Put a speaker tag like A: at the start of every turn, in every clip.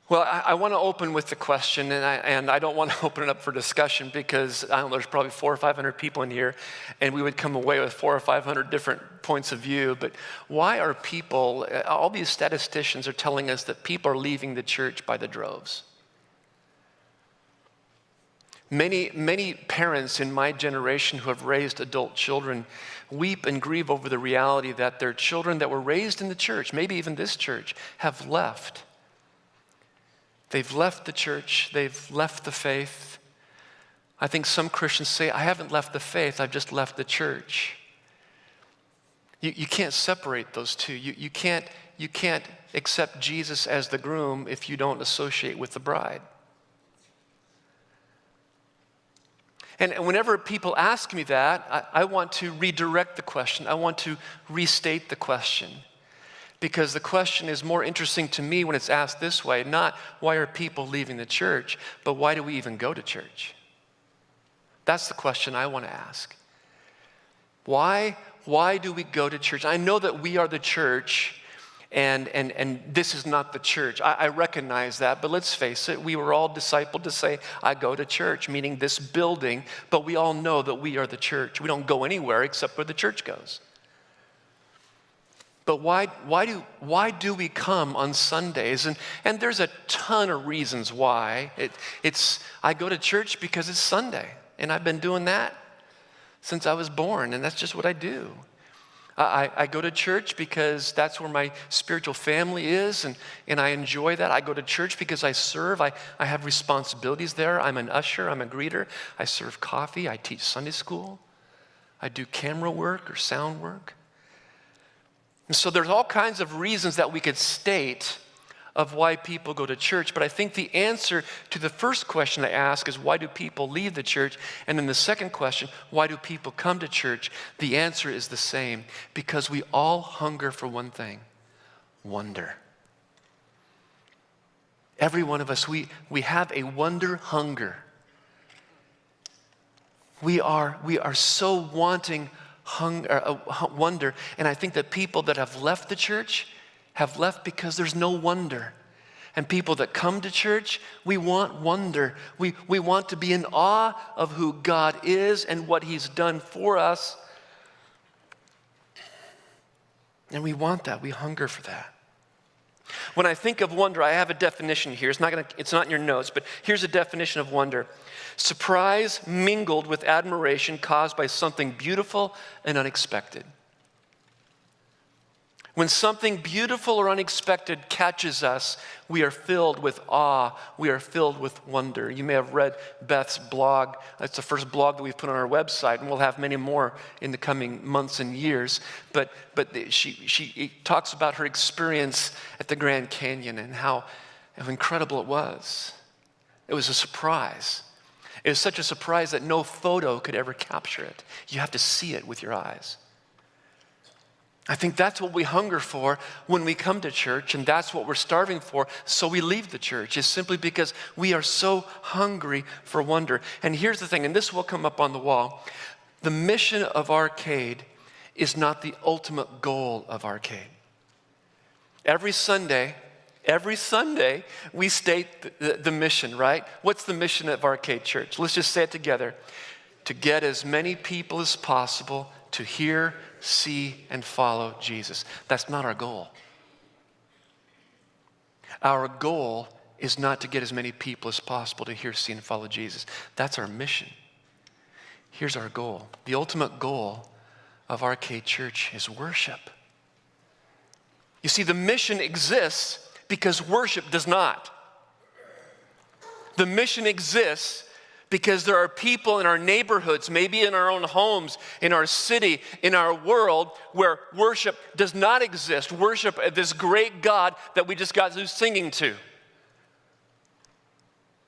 A: Well, I want to open with the question, and I don't want to open it up for discussion because I don't know, there's probably 400 or 500 people in here, and we would come away with 400 or 500 different points of view. But why are people, all these statisticians are telling us that people are leaving the church by the droves. Many parents in my generation who have raised adult children weep and grieve over the reality that their children that were raised in the church, maybe even this church, have left. They've left the church, they've left the faith. I think some Christians say, I haven't left the faith, I've just left the church. You can't separate those two. You can't accept Jesus as the groom if you don't associate with the bride. And whenever people ask me that, I want to redirect the question. I want to restate the question. Because the question is more interesting to me when it's asked this way, not why are people leaving the church, but why do we even go to church? That's the question I want to ask. Why do we go to church? I know that we are the church, and this is not the church. I recognize that, but let's face it, we were all discipled to say, I go to church, meaning this building, but we all know that we are the church. We don't go anywhere except where the church goes. But why do we come on Sundays? And there's a ton of reasons why. I go to church because it's Sunday, and I've been doing that since I was born, and that's just what I do. I go to church because that's where my spiritual family is, and I enjoy that. I go to church because I serve. I have responsibilities there. I'm an usher. I'm a greeter. I serve coffee. I teach Sunday school. I do camera work or sound work. And so there's all kinds of reasons that we could state of why people go to church, but I think the answer to the first question I ask is why do people leave the church? And then the second question, why do people come to church? The answer is the same, because we all hunger for one thing, wonder. Every one of us, we have a wonder hunger. We are so wanting wonder, and I think that people that have left the church have left because there's no wonder. And people that come to church, we want wonder. We want to be in awe of who God is and what He's done for us. And we want that. We hunger for that. When I think of wonder, I have a definition here. It's not in your notes, but here's a definition of wonder. Surprise mingled with admiration caused by something beautiful and unexpected. When something beautiful or unexpected catches us, we are filled with awe. We are filled with wonder. You may have read Beth's blog. It's the first blog that we've put on our website, and we'll have many more in the coming months and years. But she talks about her experience at the Grand Canyon and how incredible it was. It was a surprise. It was such a surprise that no photo could ever capture it. You have to see it with your eyes. I think that's what we hunger for when we come to church, and that's what we're starving for, so we leave the church, is simply because we are so hungry for wonder. And here's the thing, and this will come up on the wall. The mission of Arcade is not the ultimate goal of Arcade. Every Sunday, we state the mission, right? What's the mission of Arcade Church? Let's just say it together. To get as many people as possible to hear, see, and follow Jesus. That's not our goal. Our goal is not to get as many people as possible to hear, see, and follow Jesus. That's our mission. Here's our goal. The ultimate goal of Arcade Church is worship. You see, the mission exists because worship does not. The mission exists because there are people in our neighborhoods, maybe in our own homes, in our city, in our world, where worship does not exist. Worship this great God that we just got through singing to.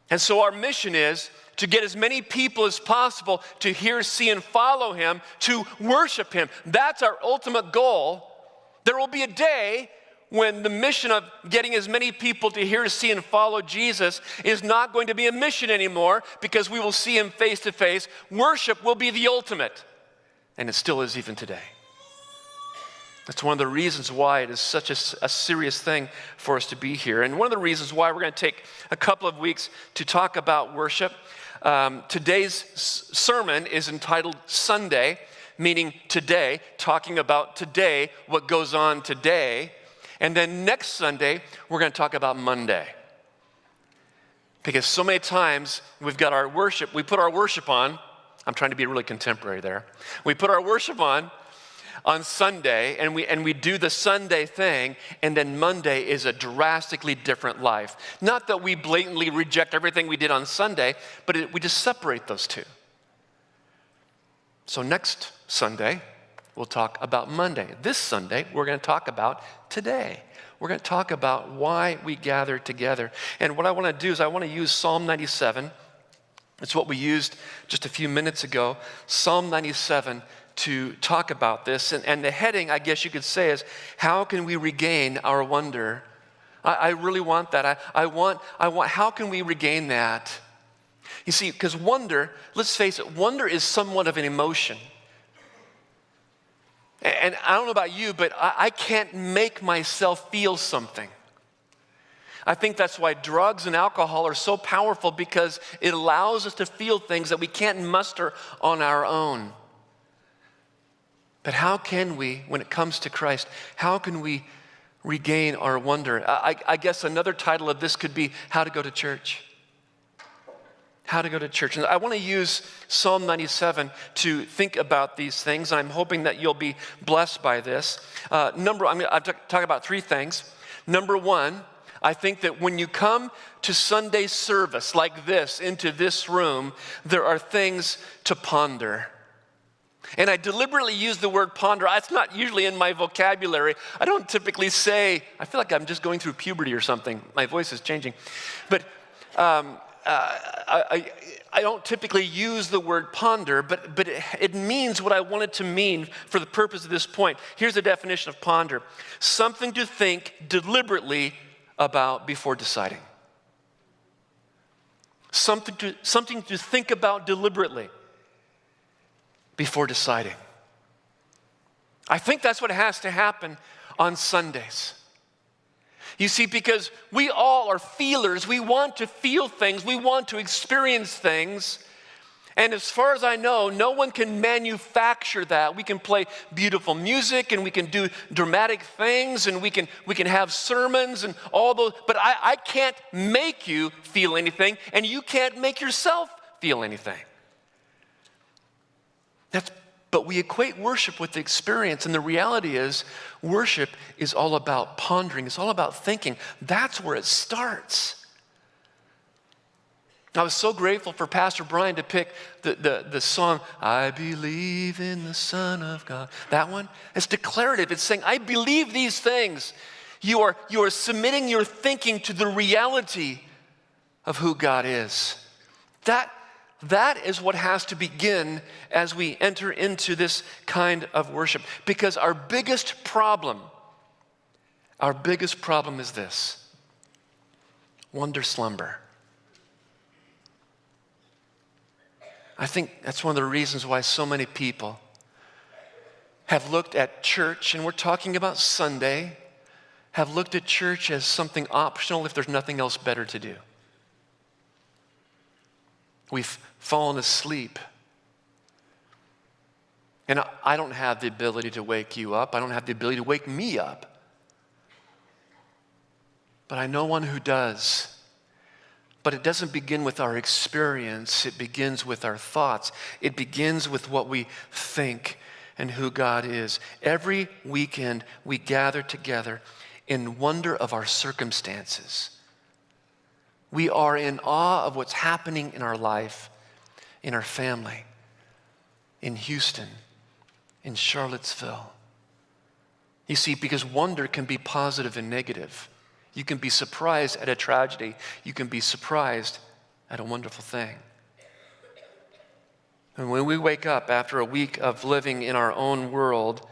A: And so our mission is to get as many people as possible to hear, see, and follow Him, to worship Him. That's our ultimate goal. There will be a day when the mission of getting as many people to hear, see, and follow Jesus is not going to be a mission anymore, because we will see Him face to face. Worship will be the ultimate, and it still is even today. It's one of the reasons why it is such a serious thing for us to be here. And one of the reasons why we're going to take a couple of weeks to talk about worship. Today's sermon is entitled Sunday, meaning today, talking about today, what goes on today. And then next Sunday, we're going to talk about Monday. Because so many times we've got our worship, we put our worship on. I'm trying to be really contemporary there. We put our worship on Sunday, and we do the Sunday thing, and then Monday is a drastically different life. Not that we blatantly reject everything we did on Sunday, but we just separate those two. So next Sunday, we'll talk about Monday. This Sunday, we're going to talk about today. We're going to talk about why we gather together. And what I want to do is I want to use Psalm 97. It's what we used just a few minutes ago. Psalm 97 to talk about this. And the heading, I guess you could say, is how can we regain our wonder? I really want that. I want, how can we regain that? You see, because wonder, let's face it, wonder is somewhat of an emotion. And I don't know about you, but I can't make myself feel something. I think that's why drugs and alcohol are so powerful, because it allows us to feel things that we can't muster on our own. But how can we, when it comes to Christ, how can we regain our wonder? I guess another title of this could be How to Go to Church. How to go to church. And I want to use Psalm 97 to think about these things. I'm hoping that you'll be blessed by this. I'm going to talk about three things. Number one, I think that when you come to Sunday service like this, into this room, there are things to ponder. And I deliberately use the word ponder. It's not usually in my vocabulary. I don't typically say, I feel like I'm just going through puberty or something. My voice is changing. But I don't typically use the word ponder, but it means what I want it to mean for the purpose of this point. Here's the definition of ponder. Something to think deliberately about before deciding. Something to think about deliberately before deciding. I think that's what has to happen on Sundays. You see, because we all are feelers. We want to feel things. We want to experience things. And as far as I know, no one can manufacture that. We can play beautiful music, and we can do dramatic things, and we can have sermons and all those. But I can't make you feel anything, and you can't make yourself feel anything. But we equate worship with the experience, and the reality is worship is all about pondering. It's all about thinking. That's where it starts. I was so grateful for Pastor Brian to pick the song, I Believe in the Son of God. That one, it's declarative. It's saying, I believe these things. You are submitting your thinking to the reality of who God is. That is what has to begin as we enter into this kind of worship. Because our biggest problem is this: wonder slumber. I think that's one of the reasons why so many people have looked at church, and we're talking about Sunday, have looked at church as something optional if there's nothing else better to do. We've fallen asleep. And I don't have the ability to wake you up. I don't have the ability to wake me up. But I know one who does. But it doesn't begin with our experience. It begins with our thoughts. It begins with what we think and who God is. Every weekend we gather together in wonder of our circumstances. We are in awe of what's happening in our life, in our family, in Houston, in Charlottesville. You see, because wonder can be positive and negative. You can be surprised at a tragedy. You can be surprised at a wonderful thing. And when we wake up after a week of living in our own world,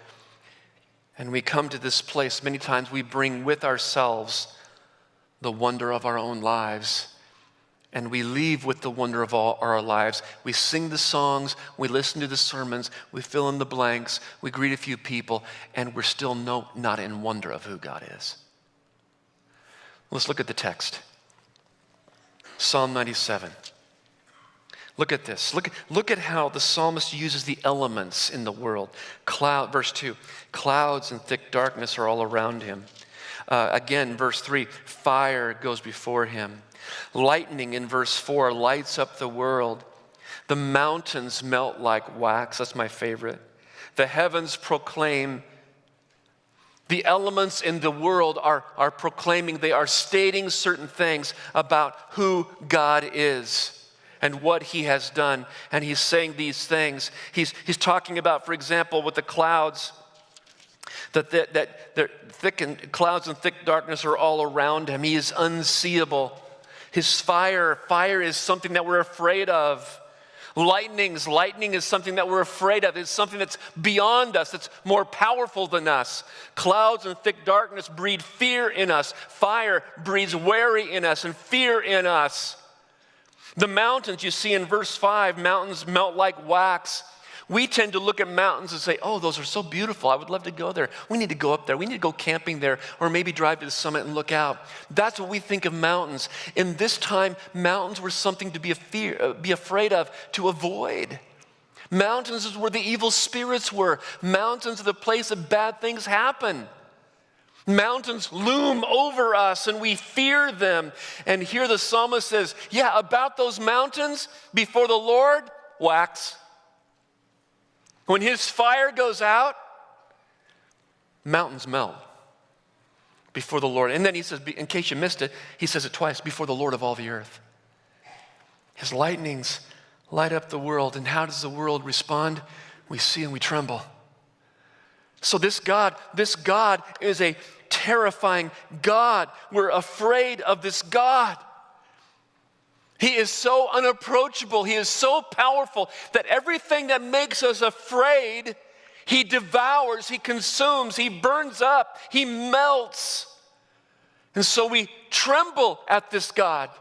A: and we come to this place, many times we bring with ourselves the wonder of our own lives. And we leave with the wonder of all our lives. We sing the songs, we listen to the sermons, we fill in the blanks, we greet a few people, and we're still not in wonder of who God is. Let's look at the text. Psalm 97. Look at this. Look at how the psalmist uses the elements in the world. Verse 2, clouds and thick darkness are all around him. Again, verse 3, fire goes before him. Lightning in verse 4 lights up the world. The mountains melt like wax. That's my favorite. The heavens proclaim. The elements in the world are proclaiming, they are stating certain things about who God is and what he has done. And he's saying these things. He's talking about, for example, with the clouds, that they're thick and clouds and thick darkness are all around him. He is unseeable. His fire is something that we're afraid of. Lightning is something that we're afraid of. It's something that's beyond us, that's more powerful than us. Clouds and thick darkness breed fear in us. Fire breeds worry in us and fear in us. The mountains, you see in verse 5, mountains melt like wax. We tend to look at mountains and say, oh, those are so beautiful. I would love to go there. We need to go up there. We need to go camping there, or maybe drive to the summit and look out. That's what we think of mountains. In this time, mountains were something to be afraid of, to avoid. Mountains is where the evil spirits were. Mountains are the place that bad things happen. Mountains loom over us and we fear them. And here the psalmist says, yeah, about those mountains before the Lord, wax. When his fire goes out, mountains melt before the Lord. And then he says, in case you missed it, he says it twice, before the Lord of all the earth. His lightnings light up the world. And how does the world respond? We see and we tremble. So this God is a terrifying God. We're afraid of this God. He is so unapproachable. He is so powerful that everything that makes us afraid, he devours, he consumes, he burns up, he melts. And so we tremble at this God.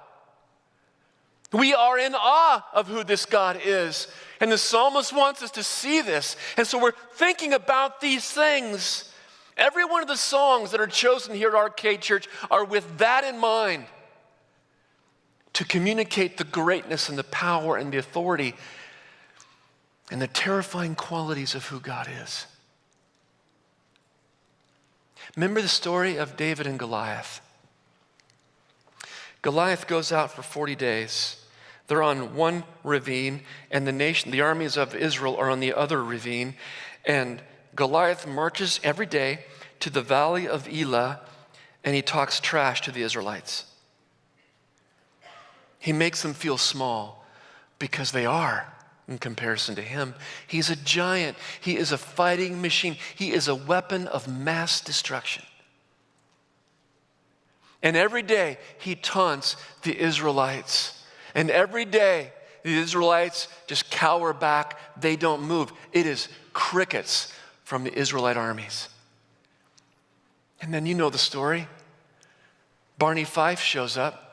A: We are in awe of who this God is. And the psalmist wants us to see this. And so we're thinking about these things. Every one of the songs that are chosen here at Arcade Church are with that in mind, to communicate the greatness and the power and the authority and the terrifying qualities of who God is. Remember the story of David and Goliath? Goliath goes out for 40 days. They're on one ravine, and the armies of Israel are on the other ravine. And Goliath marches every day to the valley of Elah, and he talks trash to the Israelites. He makes them feel small because they are in comparison to him. He's a giant. He is a fighting machine. He is a weapon of mass destruction. And every day he taunts the Israelites. And every day the Israelites just cower back. They don't move. It is crickets from the Israelite armies. And then you know the story. Barney Fife shows up.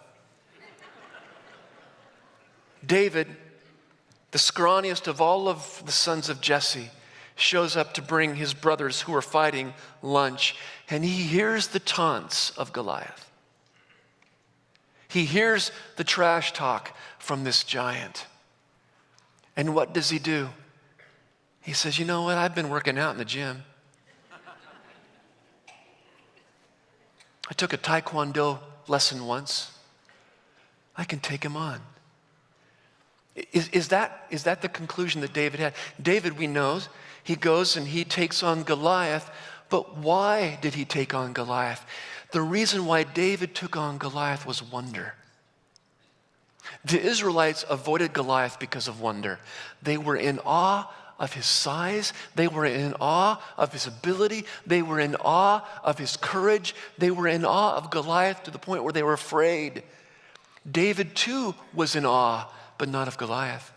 A: David, the scrawniest of all of the sons of Jesse, shows up to bring his brothers who are fighting lunch, and he hears the taunts of Goliath. He hears the trash talk from this giant. And what does he do? He says, you know what? I've been working out in the gym. I took a Taekwondo lesson once. I can take him on. Is that the conclusion that David had? David, we know, he goes and he takes on Goliath, but why did he take on Goliath? The reason why David took on Goliath was wonder. The Israelites avoided Goliath because of wonder. They were in awe of his size. They were in awe of his ability. They were in awe of his courage. They were in awe of Goliath to the point where they were afraid. David too was in awe, but not of Goliath.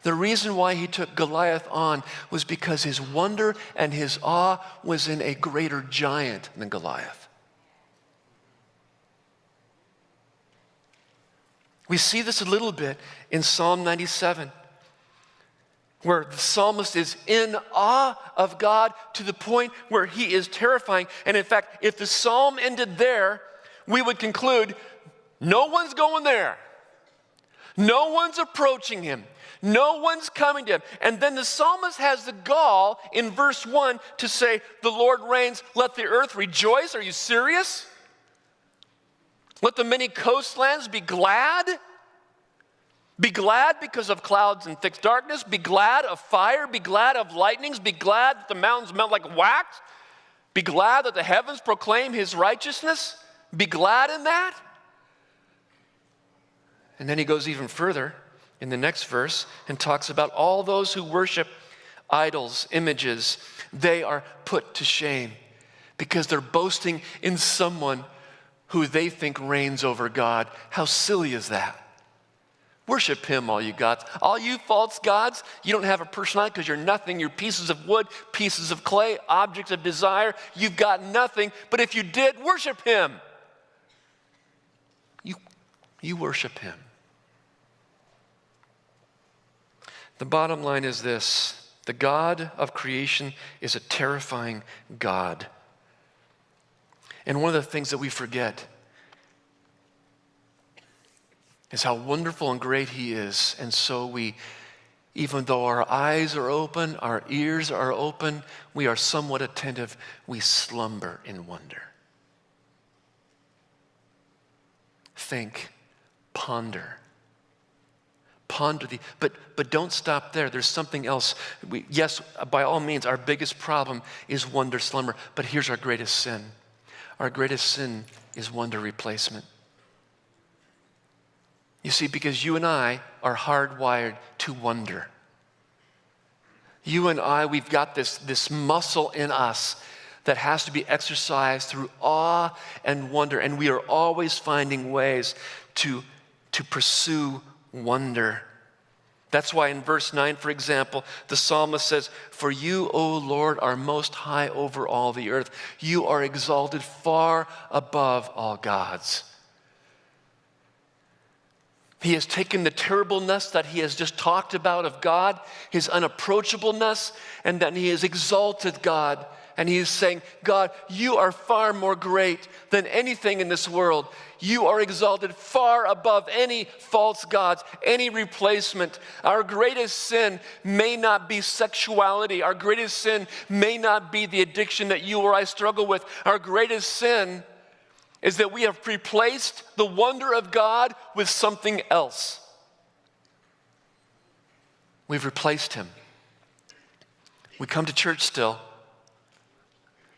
A: The reason why he took Goliath on was because his wonder and his awe was in a greater giant than Goliath. We see this a little bit in Psalm 97, where the psalmist is in awe of God to the point where he is terrifying. And in fact, if the psalm ended there, we would conclude, no one's going there. No one's approaching him. No one's coming to him. And then the psalmist has the gall in verse 1 to say, the Lord reigns, let the earth rejoice. Are you serious? Let the many coastlands be glad. Be glad because of clouds and thick darkness. Be glad of fire. Be glad of lightnings. Be glad that the mountains melt like wax. Be glad that the heavens proclaim his righteousness. Be glad in that. And then he goes even further in the next verse and talks about all those who worship idols, images. They are put to shame because they're boasting in someone who they think reigns over God. How silly is that? Worship him, all you gods. All you false gods, you don't have a personality because you're nothing. You're pieces of wood, pieces of clay, objects of desire. You've got nothing. But if you did, worship him. You worship him. The bottom line is this: the God of creation is a terrifying God. And one of the things that we forget is how wonderful and great he is. And so we, even though our eyes are open, our ears are open, we are somewhat attentive, we slumber in wonder. Think, ponder. Ponder but don't stop there. There's something else. Yes, by all means, our biggest problem is wonder, slumber. But here's our greatest sin. Our greatest sin is wonder replacement. You see, because you and I are hardwired to wonder. You and I, we've got this muscle in us that has to be exercised through awe and wonder. And we are always finding ways to pursue wonder. That's why in verse 9, for example, the psalmist says, "For you, O Lord, are most high over all the earth. You are exalted far above all gods." He has taken the terribleness that he has just talked about of God, his unapproachableness, and then he has exalted God. And he is saying, God, you are far more great than anything in this world. You are exalted far above any false gods, any replacement. Our greatest sin may not be sexuality. Our greatest sin may not be the addiction that you or I struggle with. Our greatest sin is that we have replaced the wonder of God with something else. We've replaced him. We come to church still.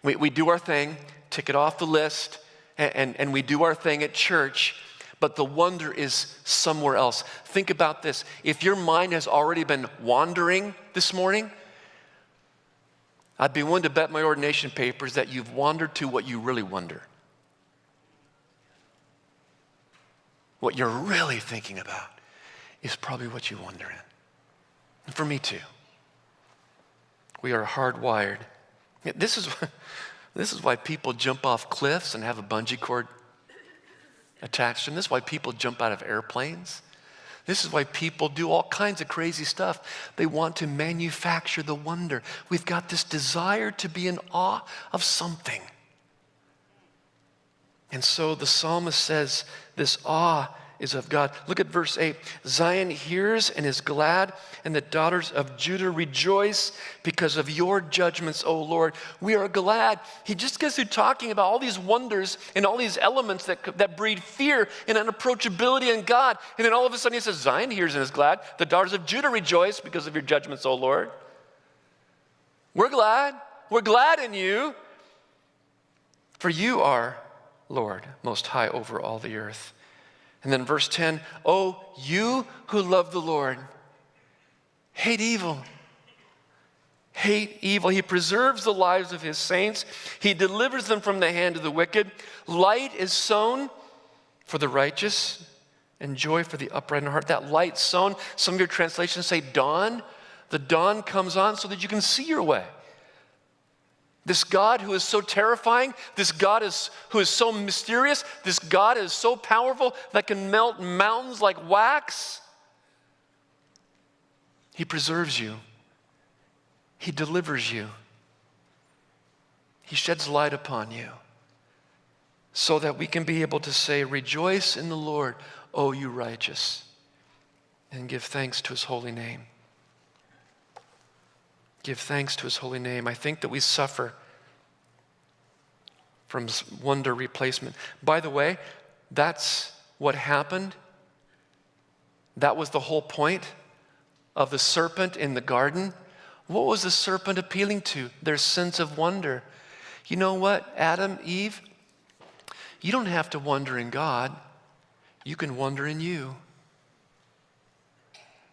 A: We do our thing, tick it off the list, and we do our thing at church, but the wonder is somewhere else. Think about this. If your mind has already been wandering this morning, I'd be willing to bet my ordination papers that you've wandered to what you really wonder. What you're really thinking about is probably what you wonder in. And for me too. We are hardwired. This is why people jump off cliffs and have a bungee cord attached to them. This is why people jump out of airplanes. This is why people do all kinds of crazy stuff. They want to manufacture the wonder. We've got this desire to be in awe of something. And so the psalmist says this awe is of God. Look at verse 8. Zion hears and is glad, and the daughters of Judah rejoice because of your judgments, O Lord. We are glad. He just gets through talking about all these wonders and all these elements that breed fear and unapproachability in God. And then all of a sudden he says, Zion hears and is glad. The daughters of Judah rejoice because of your judgments, O Lord. We're glad. We're glad in you. For you are, Lord, most high over all the earth. And then verse 10, oh, you who love the Lord, hate evil. Hate evil. He preserves the lives of his saints. He delivers them from the hand of the wicked. Light is sown for the righteous and joy for the upright in heart. That light sown, some of your translations say dawn. The dawn comes on so that you can see your way. This God who is so terrifying, this God who is so mysterious, this God is so powerful that can melt mountains like wax. He preserves you. He delivers you. He sheds light upon you so that we can be able to say, rejoice in the Lord, O you righteous, and give thanks to his holy name. Give thanks to his holy name. I think that we suffer from wonder replacement. By the way, that's what happened. That was the whole point of the serpent in the garden. What was the serpent appealing to? Their sense of wonder. You know what, Adam, Eve? You don't have to wonder in God. You can wonder in you.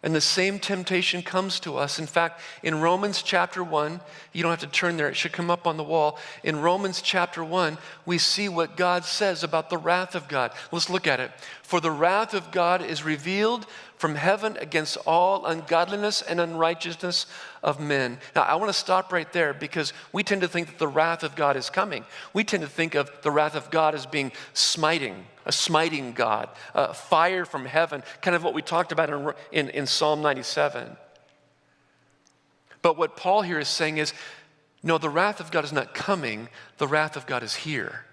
A: And the same temptation comes to us. In fact, in Romans chapter 1, you don't have to turn there, it should come up on the wall. In Romans chapter 1, we see what God says about the wrath of God. Let's look at it. For the wrath of God is revealed from heaven against all ungodliness and unrighteousness of men. Now, I want to stop right there because we tend to think that the wrath of God is coming. We tend to think of the wrath of God as being smiting, a smiting God, fire from heaven, kind of what we talked about in Psalm 97. But what Paul here is saying is, no, the wrath of God is not coming. The wrath of God is here.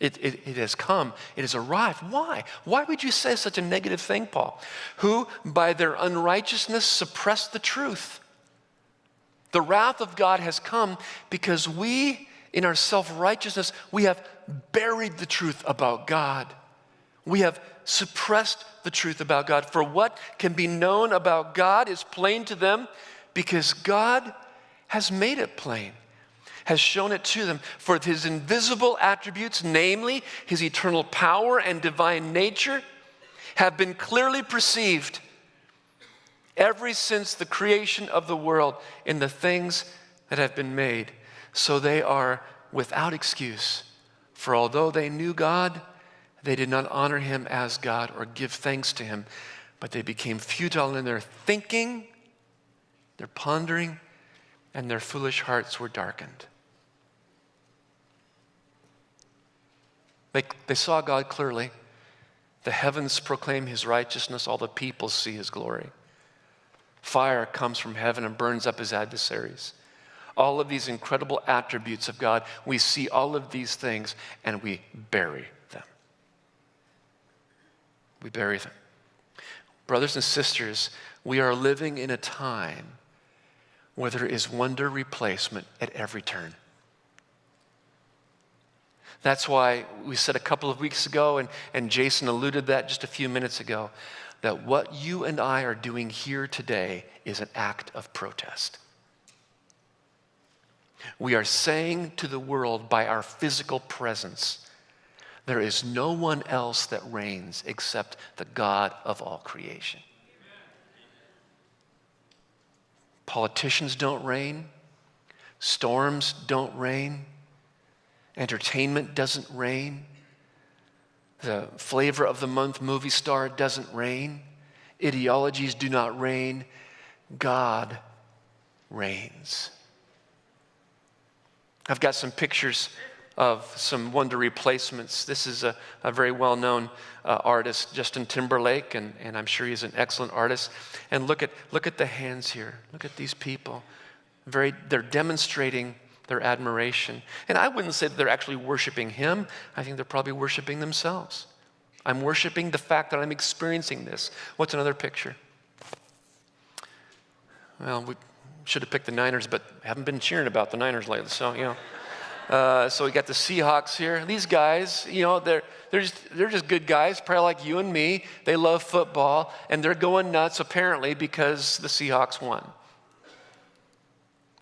A: It has come. It has arrived. Why? Why would you say such a negative thing, Paul? Who, by their unrighteousness, suppressed the truth. The wrath of God has come because we, in our self-righteousness, we have buried the truth about God. We have suppressed the truth about God. For what can be known about God is plain to them because God has made it plain, has shown it to them. For his invisible attributes, namely his eternal power and divine nature, have been clearly perceived ever since the creation of the world in the things that have been made. So they are without excuse. For although they knew God, they did not honor him as God or give thanks to him, but they became futile in their thinking, their pondering, and their foolish hearts were darkened. They saw God clearly. The heavens proclaim his righteousness. All the people see his glory. Fire comes from heaven and burns up his adversaries. All of these incredible attributes of God, we see all of these things and we bury them. We bury them. Brothers and sisters, we are living in a time where there is wonder replacement at every turn. That's why we said a couple of weeks ago, and Jason alluded that just a few minutes ago, that what you and I are doing here today is an act of protest. We are saying to the world by our physical presence, there is no one else that reigns except the God of all creation. Politicians don't reign. Storms don't reign. Entertainment doesn't reign. The flavor of the month movie star doesn't reign. Ideologies do not reign. God reigns. I've got some pictures of some wonder replacements. This is a very well-known artist, Justin Timberlake, and I'm sure he's an excellent artist. And look at the hands here. Look at these people. They're demonstrating their admiration. And I wouldn't say that they're actually worshiping him. I think they're probably worshiping themselves. I'm worshiping the fact that I'm experiencing this. What's another picture? Well, we should have picked the Niners, but haven't been cheering about the Niners lately. So, so we got the Seahawks here. These guys, they're just good guys, probably like you and me. They love football, and they're going nuts apparently because the Seahawks won.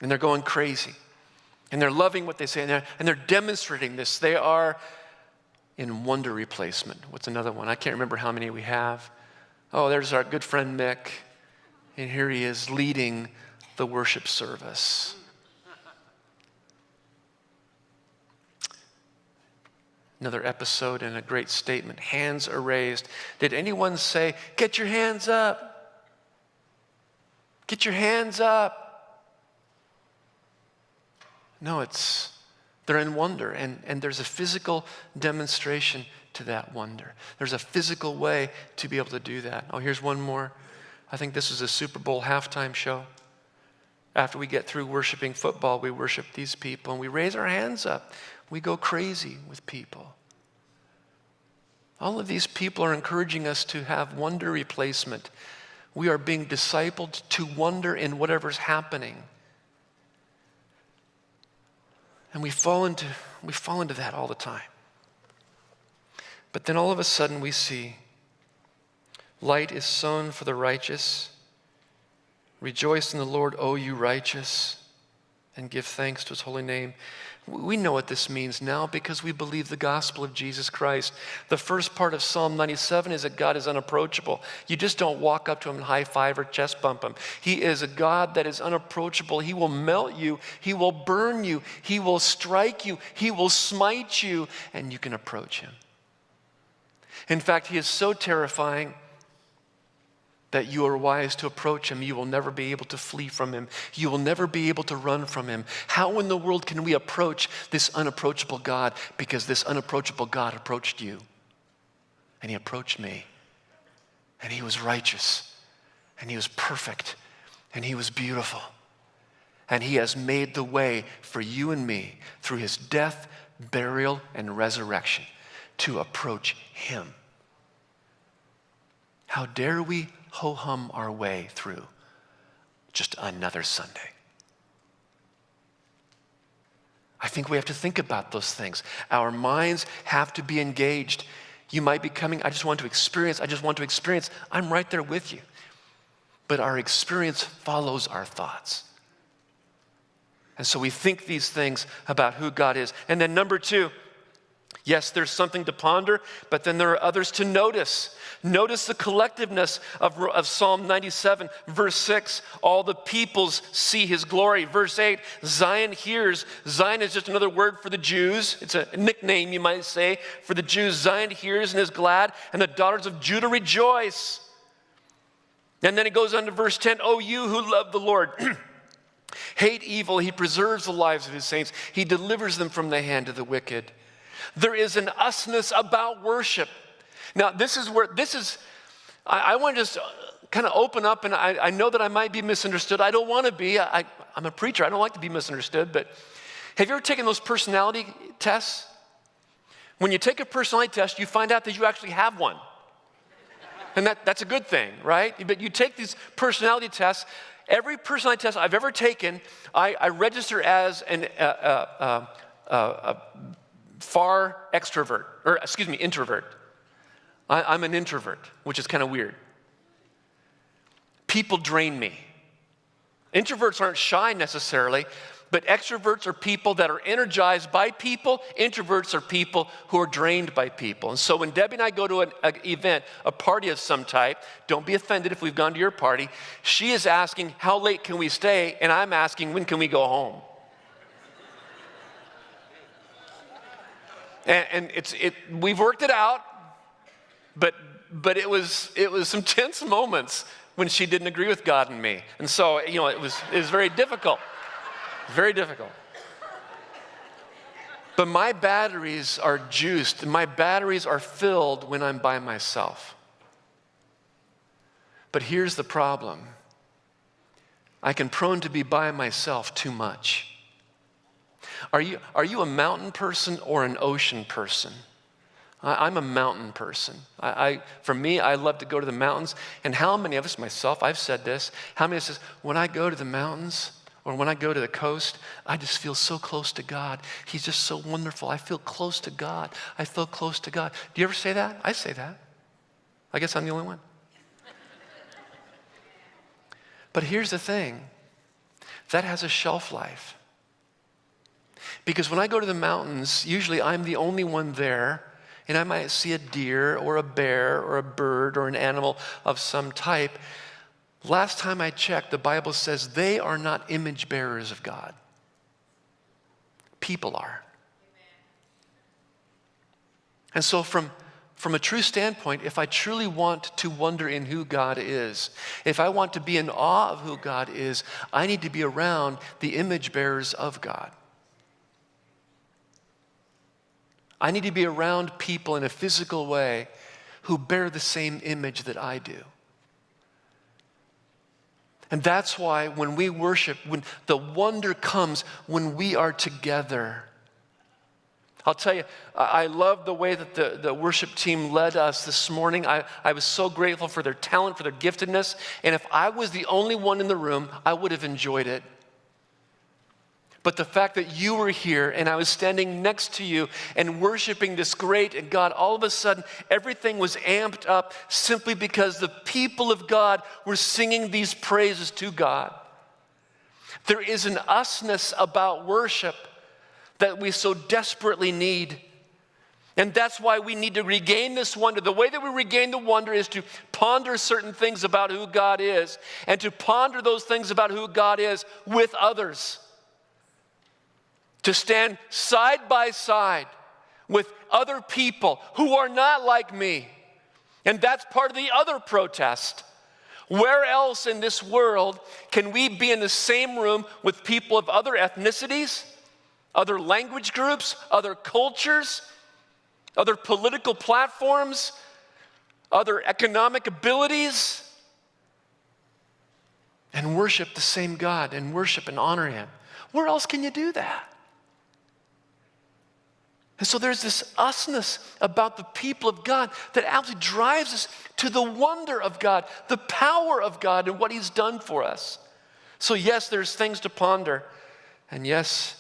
A: And they're going crazy. And they're loving what they say, and they're demonstrating this. They are in wonder replacement. What's another one? I can't remember how many we have. Oh, there's our good friend Mick. And here he is leading the worship service. Another episode and a great statement. Hands are raised. Did anyone say, get your hands up? Get your hands up. No, they're in wonder, and there's a physical demonstration to that wonder. There's a physical way to be able to do that. Oh, here's one more. I think this is a Super Bowl halftime show. After we get through worshiping football, we worship these people, and we raise our hands up. We go crazy with people. All of these people are encouraging us to have wonder replacement. We are being discipled to wonder in whatever's happening. And we fall into that all the time. But then all of a sudden we see light is sown for the righteous. Rejoice in the Lord, O you righteous, and give thanks to his holy name. We know what this means now because we believe the gospel of Jesus Christ. The first part of Psalm 97 is that God is unapproachable. You just don't walk up to him and high five or chest bump him. He is a God that is unapproachable. He will melt you. He will burn you. He will strike you. He will smite you, and you can approach him. In fact, he is so terrifying that you are wise to approach him. You will never be able to flee from him. You will never be able to run from him. How in the world can we approach this unapproachable God? Because this unapproachable God approached you. And he approached me. And he was righteous. And he was perfect. And he was beautiful. And he has made the way for you and me through his death, burial, and resurrection to approach him. How dare we ho-hum our way through just another Sunday? I think we have to think about those things. Our minds have to be engaged. You might be coming, I just want to experience. I'm right there with you. But our experience follows our thoughts. And so we think these things about who God is. And then number two, yes, there's something to ponder, but then there are others to notice. Notice the collectiveness of Psalm 97, verse 6. All the peoples see his glory. Verse 8, Zion hears. Zion is just another word for the Jews. It's a nickname, you might say, for the Jews. Zion hears and is glad, and the daughters of Judah rejoice. And then it goes on to verse 10. Oh, you who love the Lord, hate evil. He preserves the lives of his saints. He delivers them from the hand of the wicked. There is an usness about worship. Now, I want to just kind of open up, and I know that I might be misunderstood. I don't want to be. I'm a preacher. I don't like to be misunderstood, but have you ever taken those personality tests? When you take a personality test, you find out that you actually have one. And that's a good thing, right? But you take these personality tests. Every personality test I've ever taken, I register as a far extrovert, introvert. I'm an introvert, which is kind of weird. People drain me. Introverts aren't shy necessarily, but extroverts are people that are energized by people. Introverts are people who are drained by people. And so when Debbie and I go to an event, a party of some type, don't be offended if we've gone to your party, she is asking, how late can we stay? And I'm asking, when can we go home? And we've worked it out, but it was some tense moments when she didn't agree with God and me. And so, it was very difficult. Very difficult. But my batteries are juiced, my batteries are filled when I'm by myself. But here's the problem. I can prone to be by myself too much. Are you a mountain person or an ocean person? I'm a mountain person. For me, I love to go to the mountains. And how many of us, myself, I've said this, how many of us, when I go to the mountains or when I go to the coast, I just feel so close to God. He's just so wonderful. I feel close to God. I feel close to God. Do you ever say that? I say that. I guess I'm the only one. But here's the thing. That has a shelf life. Because when I go to the mountains, usually I'm the only one there, and I might see a deer or a bear or a bird or an animal of some type. Last time I checked, the Bible says they are not image bearers of God. People are. And so from a true standpoint, if I truly want to wonder in who God is, if I want to be in awe of who God is, I need to be around the image bearers of God. I need to be around people in a physical way who bear the same image that I do. And that's why when we worship, when the wonder comes when we are together. I'll tell you, I love the way that the worship team led us this morning. I was so grateful for their talent, for their giftedness. And if I was the only one in the room, I would have enjoyed it. But the fact that you were here and I was standing next to you and worshiping this great God, all of a sudden everything was amped up simply because the people of God were singing these praises to God. There is an usness about worship that we so desperately need. And that's why we need to regain this wonder. The way that we regain the wonder is to ponder certain things about who God is and to ponder those things about who God is with others. To stand side by side with other people who are not like me. And that's part of the other protest. Where else in this world can we be in the same room with people of other ethnicities, other language groups, other cultures, other political platforms, other economic abilities, and worship the same God and worship and honor Him? Where else can you do that? And so there's this usness about the people of God that actually drives us to the wonder of God, the power of God and what He's done for us. So yes, there's things to ponder. And yes,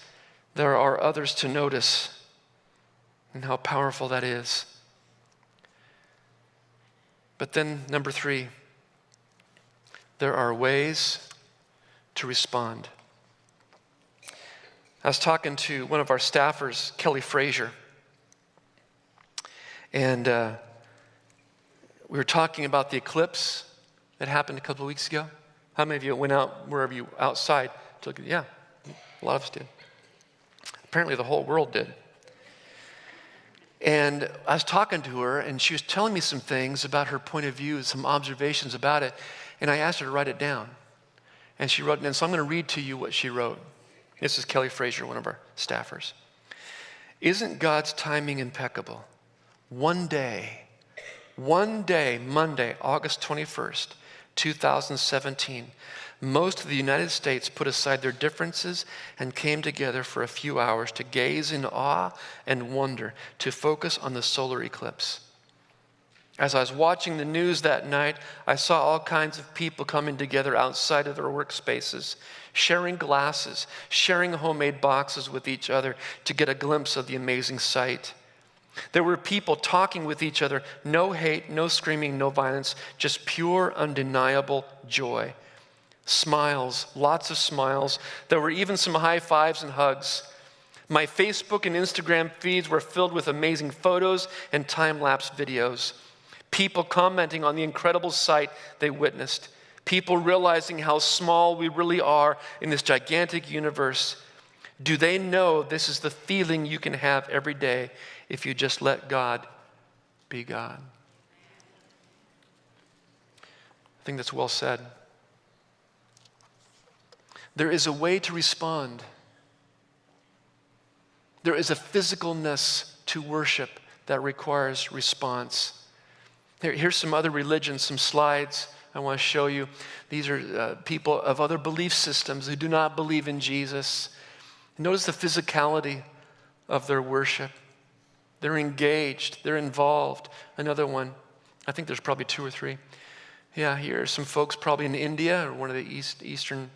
A: there are others to notice and how powerful that is. But then, number 3, there are ways to respond. I was talking to one of our staffers, Kelly Frazier, and we were talking about the eclipse that happened a couple of weeks ago. How many of you went out, wherever you outside, to look at? Yeah, a lot of us did. Apparently the whole world did. And I was talking to her, and she was telling me some things about her point of view, some observations about it, and I asked her to write it down. And she wrote it down, so I'm going to read to you what she wrote. This is Kelly Frazier, one of our staffers. Isn't God's timing impeccable? One day, Monday, August 21st, 2017, most of the United States put aside their differences and came together for a few hours to gaze in awe and wonder, to focus on the solar eclipse. As I was watching the news that night, I saw all kinds of people coming together outside of their workspaces, sharing glasses, sharing homemade boxes with each other to get a glimpse of the amazing sight. There were people talking with each other, no hate, no screaming, no violence, just pure, undeniable joy. Smiles, lots of smiles. There were even some high fives and hugs. My Facebook and Instagram feeds were filled with amazing photos and time-lapse videos. People commenting on the incredible sight they witnessed. People realizing how small we really are in this gigantic universe. Do they know this is the feeling you can have every day if you just let God be God? I think that's well said. There is a way to respond. There is a physicalness to worship that requires response. Here's some other religions, some slides I want to show you. These are people of other belief systems who do not believe in Jesus. Notice the physicality of their worship. They're engaged. They're involved. Another one. I think there's probably 2 or 3. Yeah, here are some folks probably in India or one of the Eastern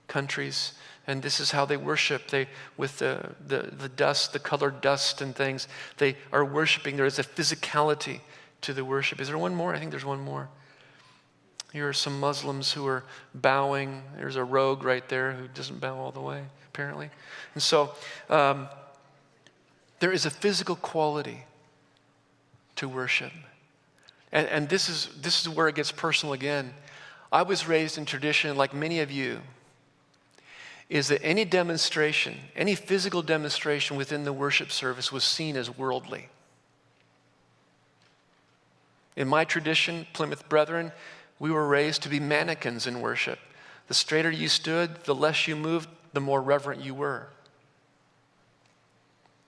A: countries. And this is how they worship. They, with the dust, the colored dust and things, they are worshiping. There is a physicality to the worship. Is there one more? I think there's one more. Here are some Muslims who are bowing. There's a rogue right there who doesn't bow all the way, apparently. And so there is a physical quality to worship. And this is where it gets personal again. I was raised in tradition, like many of you, is that any demonstration, any physical demonstration within the worship service was seen as worldly. In my tradition, Plymouth Brethren, we were raised to be mannequins in worship. The straighter you stood, the less you moved, the more reverent you were.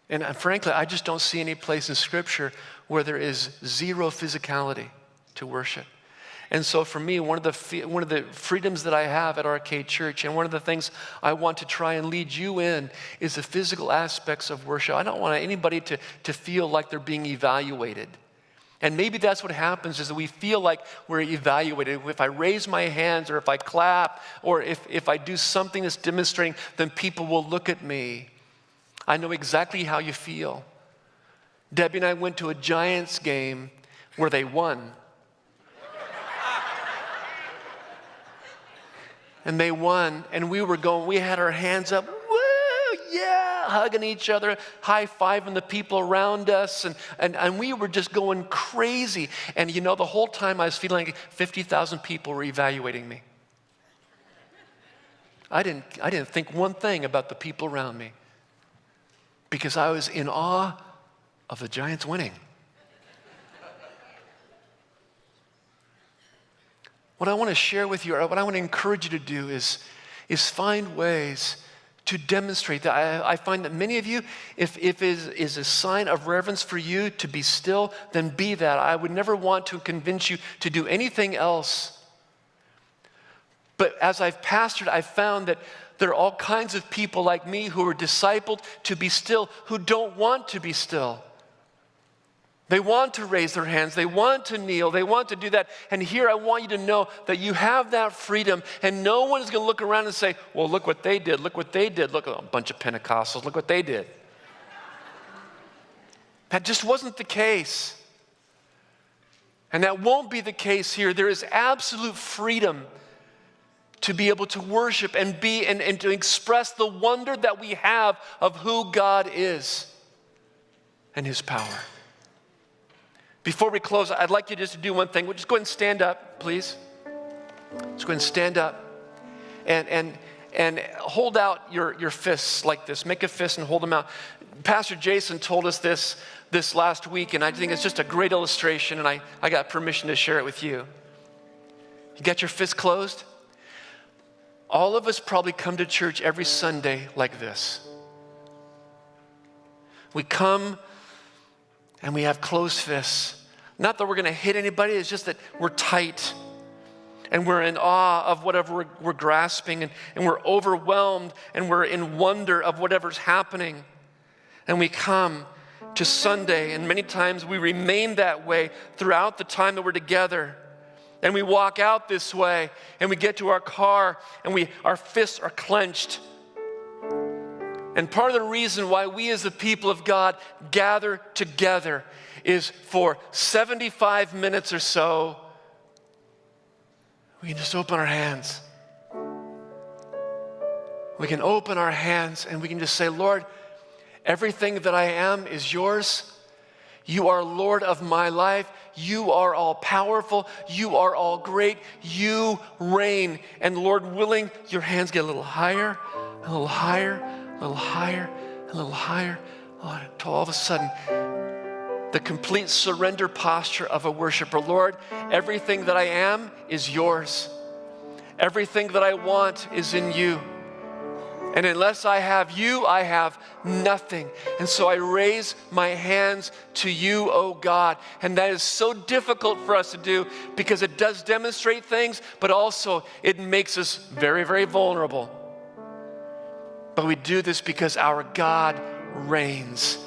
A: And frankly, I just don't see any place in Scripture where there is zero physicality to worship. And so for me, one of the freedoms that I have at Arcade Church, and one of the things I want to try and lead you in, is the physical aspects of worship. I don't want anybody to feel like they're being evaluated. And maybe that's what happens, is that we feel like we're evaluated. If I raise my hands, or if I clap, or if I do something that's demonstrating, then people will look at me. I know exactly how you feel. Debbie and I went to a Giants game where they won. And they won, and we had our hands up, woo, yeah, hugging each other, high-fiving the people around us, and we were just going crazy. And the whole time I was feeling like 50,000 people were evaluating me. I didn't think one thing about the people around me, because I was in awe of the Giants winning. What I want to share with you, or what I want to encourage you to do is find ways to demonstrate that. I find that many of you, if it is a sign of reverence for you to be still, then be that. I would never want to convince you to do anything else. But as I've pastored, I've found that there are all kinds of people like me who are discipled to be still, who don't want to be still. They want to raise their hands. They want to kneel. They want to do that. And here I want you to know that you have that freedom, and no one is going to look around and say, well, look what they did. Look what they did. Look at a bunch of Pentecostals. Look what they did. That just wasn't the case. And that won't be the case here. There is absolute freedom to be able to worship and to express the wonder that we have of who God is and His power. Before we close, I'd like you just to do one thing. We'll just go ahead and stand up, please. Just go ahead and stand up and hold out your fists like this. Make a fist and hold them out. Pastor Jason told us this last week, and I think it's just a great illustration, and I got permission to share it with you. You got your fists closed? All of us probably come to church every Sunday like this. We come and we have closed fists. Not that we're going to hit anybody, it's just that we're tight. And we're in awe of whatever we're grasping, and we're overwhelmed, and we're in wonder of whatever's happening. And we come to Sunday, and many times we remain that way throughout the time that we're together. And we walk out this way, and we get to our car, and our fists are clenched. And part of the reason why we as the people of God gather together is for 75 minutes or so, we can just open our hands. We can open our hands and we can just say, Lord, everything that I am is yours. You are Lord of my life. You are all powerful. You are all great. You reign. And Lord willing, your hands get a little higher, a little higher, a little higher, a little higher, until all of a sudden, the complete surrender posture of a worshiper. Lord, everything that I am is yours. Everything that I want is in you. And unless I have you, I have nothing. And so I raise my hands to you, oh God. And that is so difficult for us to do because it does demonstrate things, but also it makes us very, very vulnerable. But we do this because our God reigns.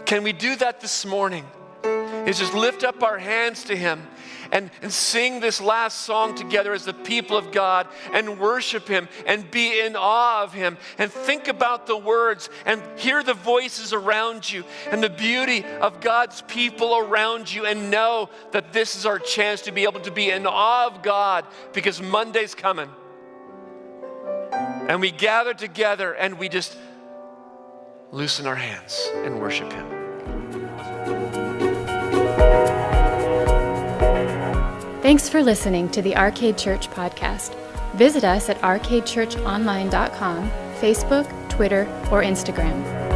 A: Can we do that this morning? Is just lift up our hands to Him and sing this last song together as the people of God and worship Him and be in awe of Him and think about the words and hear the voices around you and the beauty of God's people around you, and know that this is our chance to be able to be in awe of God, because Monday's coming. And we gather together and we just loosen our hands and worship Him.
B: Thanks for listening to the Arcade Church podcast. Visit us at arcadechurchonline.com, Facebook, Twitter, or Instagram.